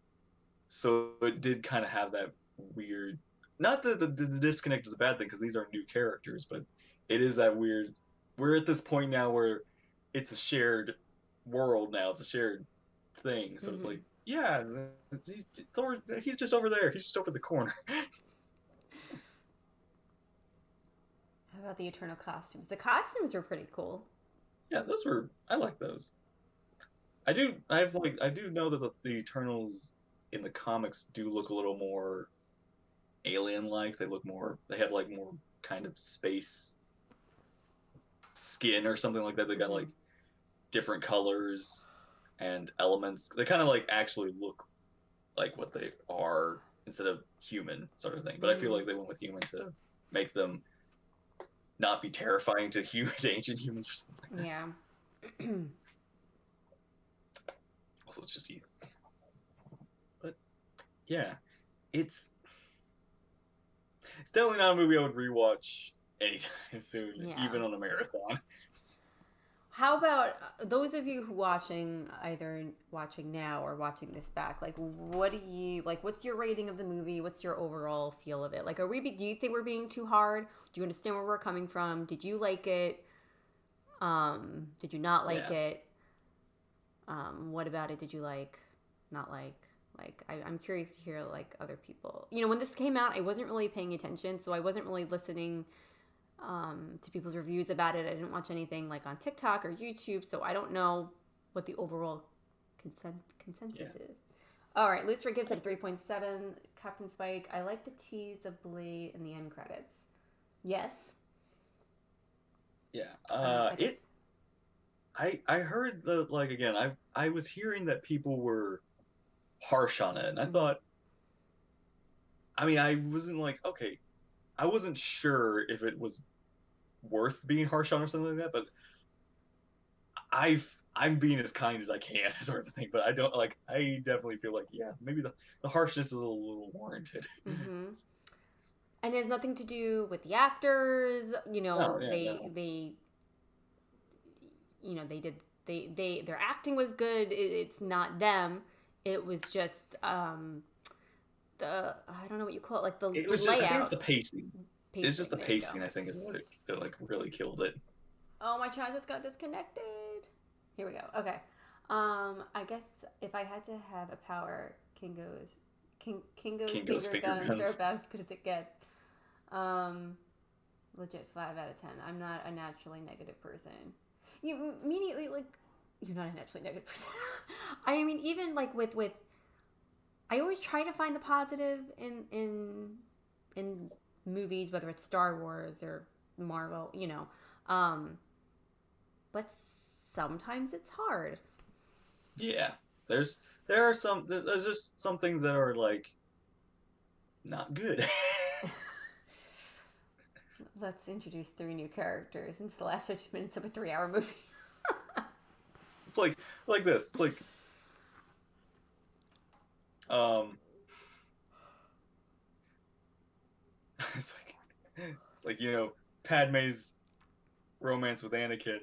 So it did kind of have that weird. Not that the disconnect is a bad thing because these are new characters, but it is that weird. We're at this point now where it's a shared world now. It's a shared thing. So it's like, yeah, Thor, he's just over there. He's just over the corner. How about the Eternal costumes? The costumes were pretty cool. Yeah, I like those. I do know that the Eternals in the comics do look a little more alien-like. They have like more kind of space skin or something like that. They got like different colors. and elements. They kind of like actually look like what they are instead of human sort of thing. But I feel Mm-hmm. like they went with human to make them not be terrifying to human to ancient humans or something like that. Yeah. Also, it's just evil. But yeah, it's it's definitely not a movie I would rewatch anytime soon, Yeah. even on a marathon. How about those of you who watching either watching now or watching this back? Like, what do you like? What's your rating of the movie? What's your overall feel of it? Like, do you think we're being too hard? Do you understand where we're coming from? Did you like it? Did you not like Yeah, it? What about it did you like? Not like? I'm curious to hear like other people. You know, when this came out, I wasn't really paying attention, so I wasn't really listening to people's reviews about it. I didn't watch anything like on TikTok or YouTube, so I don't know what the overall yeah. consensus is. All right, Lucifer gives it a 3.7. Captain Spike, I like the tease of Blade in the end credits. Yes. Yeah. I guess. It. I heard that like again. I was hearing that people were harsh on it, and I Mm-hmm. thought. I mean, I wasn't like okay. I wasn't sure if it was worth being harsh on or something like that, but I'm being as kind as I can, sort of thing. But I don't like. I definitely feel like yeah, maybe the harshness is little warranted. Mm-hmm. And it has nothing to do with the actors. You No, know, yeah, no. they did their acting was good. It's not them. It was just the I don't know what you call it, like It the was just I think it's layout the pacing. It's just pacing. the There you go. pacing I think is what it like really killed it. Oh, my child just got disconnected. Here we go. Okay. I guess if I had to have a power, Kingo's Kingo's finger finger guns are guns. about as good as it gets. Um, Legit 5 out of 10. I'm not a naturally negative person. You immediately like you're not a naturally negative person. I mean, even like with I always try to find the positive in movies, whether it's Star Wars or Marvel, you know. Um, but sometimes it's hard. Yeah, there are some there's just some things that are like not good. Let's introduce 3 new characters into the last 15 minutes of a 3 hour movie. It's like this like um it's like you know Padme's romance with Anakin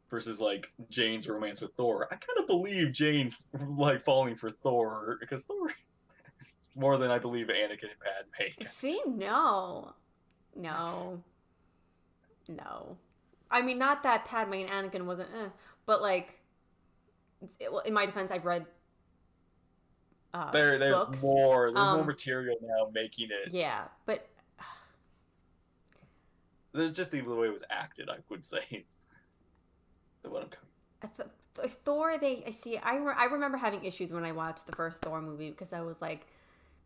versus like Jane's romance with Thor. I kind of believe Jane's like falling for Thor because Thor is more than I believe Anakin and Padme. See, no. No. No. I mean, not that Padme and Anakin wasn't, but like, well, in my defense, I've read books. There's more material now making it. Yeah, but There's just the way it was acted. I would say it's the what I'm coming. Thor, I see. I remember having issues when I watched the first Thor movie because I was like,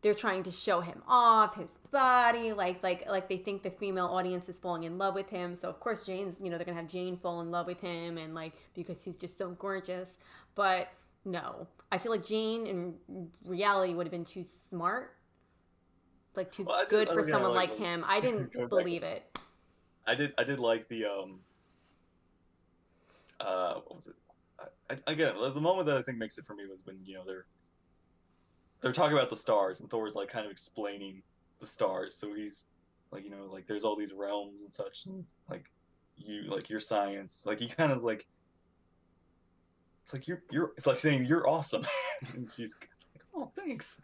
they're trying to show him off his body, like they think the female audience is falling in love with him. So of course Jane's, you know, they're gonna have Jane fall in love with him, and like because he's just so gorgeous. But no, I feel like Jane in reality would have been too smart, like too Well, I did good for again. someone Like like him. I didn't going back to believe it. I did like the what was it? Again, the moment that I think makes it for me was when you know they're talking about the stars and Thor's like kind of explaining the stars. So he's like you know like there's all these realms and such and like you like your science like he kind of like it's like you're it's like saying you're awesome and she's like oh thanks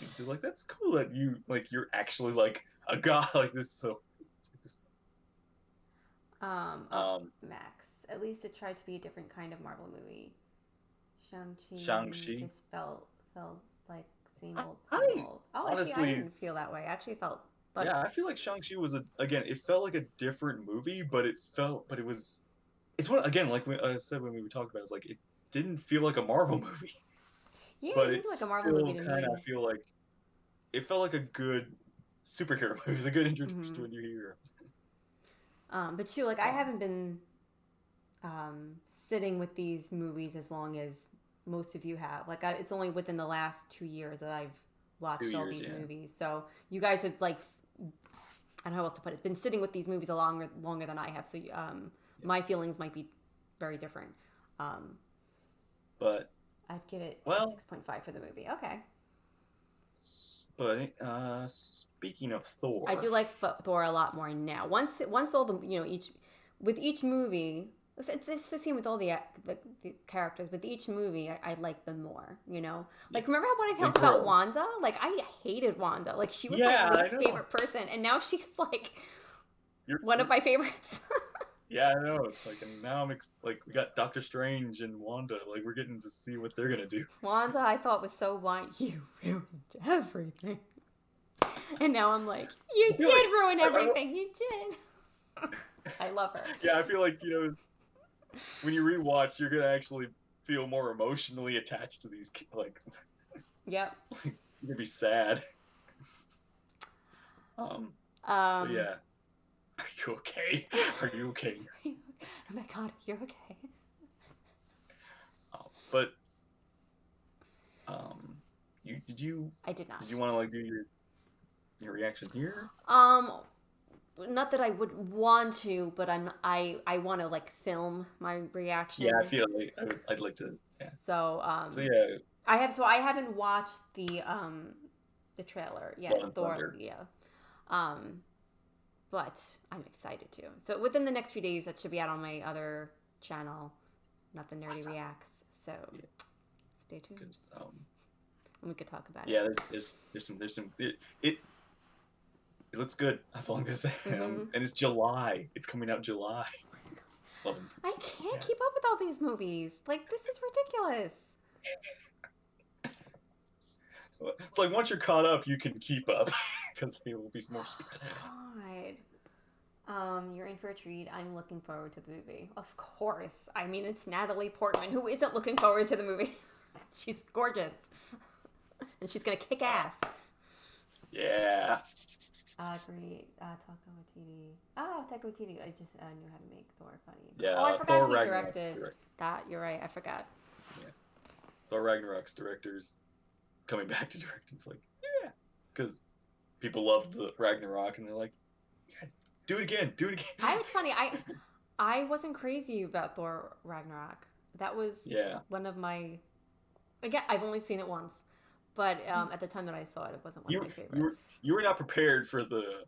and she's like that's cool that you like you're actually like a god like this so it's like this, Oh, um Max. At least it tried to be a different kind of Marvel movie. Shang-Chi Shang-Chi. just felt like same I old. Oh, I see. I honestly didn't feel that way. I actually felt yeah but I feel like Shang-Chi was a again it felt like a different movie but it felt but it was it's one again like I said when we talked about it, it's like it didn't feel like a Marvel movie yeah, but it didn't it feel like a Marvel movie still to kind of me. I feel like it felt like a good superhero movie. It was a good introduction Mm-hmm. to a new hero. But too, like Um, sitting with these movies as long as most of you have. Like, it's only within the last 2 years that I've Two watched all years, these yeah. movies. So you guys have, like, I don't know how else to put it. It's been sitting with these movies a longer than I have. So my feelings might be very different. But I'd give it a well, 6.5 for the movie. Okay. but speaking of Thor, I do like Thor a lot more now. Once all the each movie, it's the same with all the characters. With each movie, I like them more. Like, remember what I they felt about grow. Wanda? Like, I hated Wanda. Like, she was Yeah, my I least know. favorite person, and now she's like You're, one of you're my favorites. yeah, I know. It's like, and now like we got Doctor Strange and Wanda. Like, we're getting to see what they're gonna do. Wanda, I thought was so whiny. You ruined everything, and now I'm like, you I feel did like ruin I, everything. You did. I love her. yeah, I feel like when you rewatch, you're gonna actually feel more emotionally attached to these. Like, Yep. you're gonna be sad. But Um. yeah, are you okay? Are you okay? Oh my god, you're okay. But you I did not. did you want to like do your reaction here? Not that I would want to, but I want to like film my reaction. Yeah, I feel like I'd like to. Yeah. So So yeah, I haven't watched the trailer yet. Love and Thor, Thunder. yeah. But I'm excited to. So within the next few days, that should be out on my other channel, Nothing Nerdy Awesome. Reacts. So Yeah. stay tuned, 'Cause, and we could talk about it. yeah, there's some it looks good. That's all I'm gonna say. Mhm. And it's July. It's coming out July. Love and I can't Yeah. keep up with all these movies. Like, this is ridiculous. It's like once you're caught up, you can keep up because they will be more spread out. God. You're in for a treat. I'm looking forward to the movie. Of course. I mean, it's Natalie Portman. Who isn't looking forward to the movie? She's gorgeous. And she's going to kick ass. Yeah. Great. Taika Waititi. Oh, Taika Waititi. I just knew how to make Thor funny. Yeah. Oh, I forgot Thor he Ragnarok. directed that. You're right. I forgot. Thor Ragnarok's directors coming back to directing. It's like, yeah, because people loved the Ragnarok, and they're like, yeah, do it again. It's funny. I wasn't crazy about Thor Ragnarok. That was Yeah. one of my. Again, I've only seen it once, but at the time that I saw it, it wasn't one of my favorites. You were not prepared for the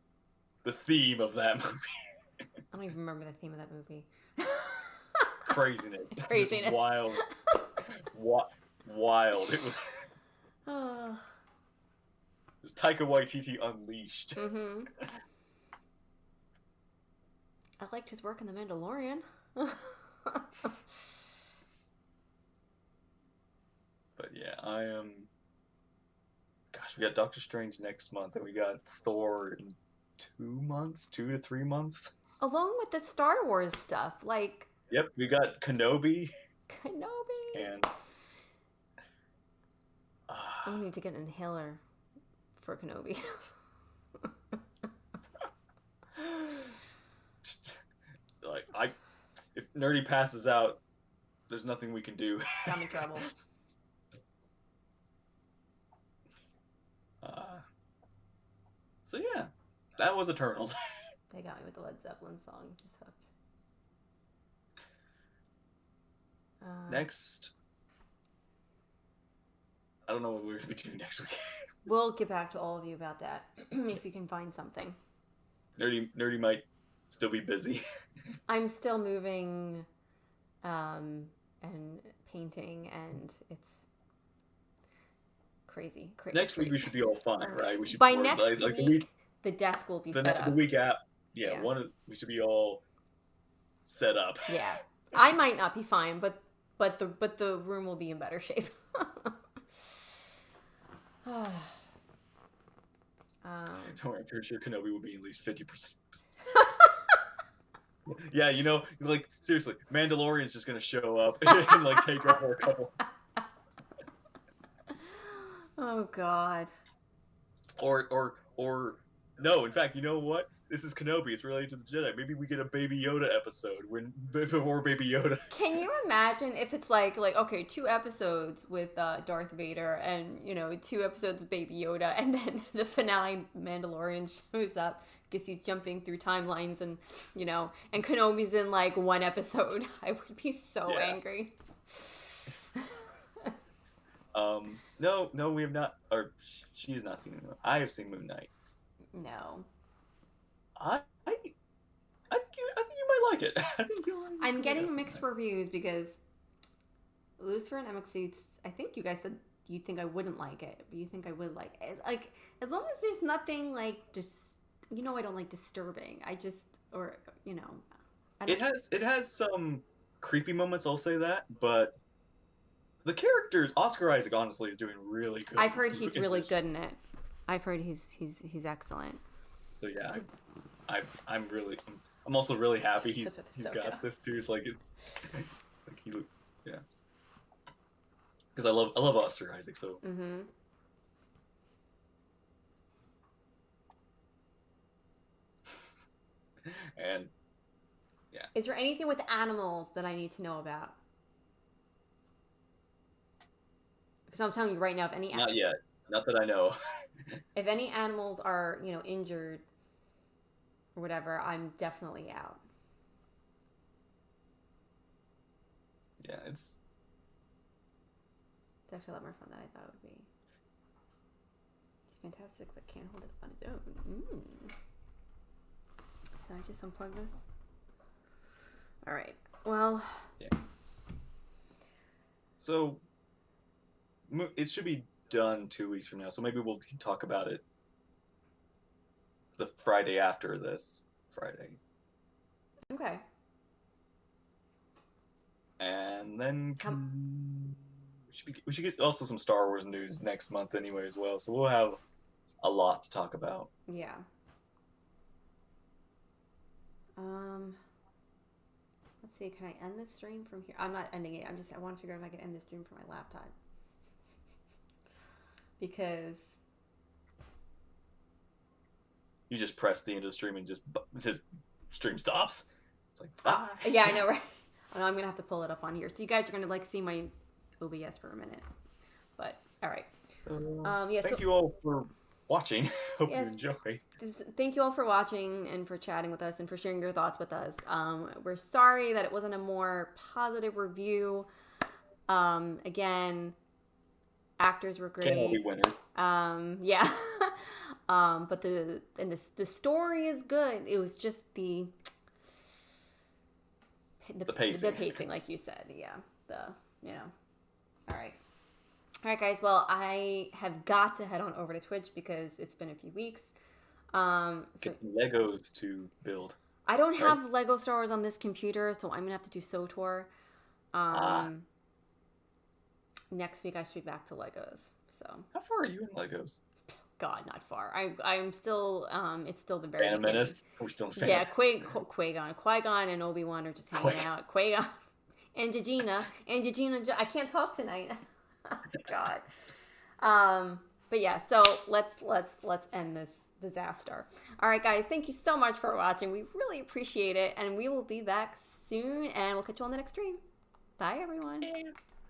theme of that movie. I don't even remember the theme of that movie. Craziness. Craziness. Just wild. Wild. It was Oh. just Taika Waititi unleashed. Mm-hmm. I liked his work in The Mandalorian. But yeah, I am. Gosh, we got Doctor Strange next month, and we got Thor in 2 months, 2 to 3 months. Along with the Star Wars stuff, like Yep, we got Kenobi Kenobi. and. I need to get an inhaler for Kenobi. Like if Nerdy passes out, there's nothing we can do. I'm in trouble. So yeah, that was Eternals. They got me with the Led Zeppelin song. Just hooked. Next, I don't know what we're gonna be doing next week. We'll get back to all of you about that if you can find something. Nerdy might still be busy. I'm still moving, and painting, and it's crazy. Next week we should be all fine, right? We should By or, next like week, the desk will be set up. The week out, yeah. Yeah. We should be all set up. Yeah, I might not be fine, but the room will be in better shape. Don't worry, I'm pretty sure Kenobi will be at least 50%. Yeah, like seriously, Mandalorian's just gonna show up and like take over a couple. Oh God. Or no, in fact, you know what? this is Kenobi. It's related to the Jedi. Maybe we get a Baby Yoda episode when before Baby Yoda. Can you imagine if it's like okay, 2 episodes with Darth Vader and 2 episodes with Baby Yoda, and then the finale Mandalorian shows up because he's jumping through timelines, and and Kenobi's in like 1 episode. I would be so angry. No, we have not, or she has not seen it. I have seen Moon Knight. No. I think you might like it. I think you'll like it. I'm getting mixed reviews because Lucifer and MXC, I think you guys said you think I wouldn't like it, but you think I would like it. Like, as long as there's nothing like just, I don't like disturbing. I just, or, I don't. It has some creepy moments, I'll say that, but the characters, Oscar Isaac honestly is doing really good. I've heard he's really good in it. I've heard he's excellent. So yeah, I'm also really happy he's got this too. It's like because I love Oscar Isaac so. Mm-hmm. And yeah. Is there anything with animals that I need to know about? Because I'm telling you right now, if any not yet, not that I know. If any animals are injured or whatever, I'm definitely out. Yeah, it's actually a lot more fun than I thought it would be. He's fantastic, but can't hold it on his own. Can I just unplug this? All right. Well. Yeah. So it should be done 2 weeks from now. So maybe we'll talk about it the Friday after this Friday. Okay. And then we should get also some Star Wars news next month anyway as well. So we'll have a lot to talk about. Yeah. Let's see. Can I end this stream from here? I'm not ending it. I want to figure out if I can end this stream from my laptop. Because you just press the end of the stream and just stream stops. It's like, bye. Yeah, I know, right? I'm gonna have to pull it up on here, so you guys are gonna see my OBS for a minute. But all right. Thank you all for watching. Hope you enjoy. Thank you all for watching and for chatting with us and for sharing your thoughts with us. We're sorry that it wasn't a more positive review. Again, actors were great. Can't all be winners. Yeah. But the story is good. It was just the pacing. The pacing, like you said. Yeah. All right. All right, guys. Well, I have got to head on over to Twitch because it's been a few weeks. Get some Legos to build. I don't have Lego Star Wars on this computer, so I'm gonna have to do SOTOR. Next week I should be back to Legos. So how far are you in Legos? God, not far. I'm still. It's still the very Phantom beginning. Menace. We're still in Phantom Menace. Qui-Gon and Obi-Wan are just hanging out. Qui-Gon and Jajina. I can't talk tonight. God. But yeah, so let's end this disaster. All right, guys, thank you so much for watching. We really appreciate it, and we will be back soon, and we'll catch you on the next stream. Bye, everyone. Yeah.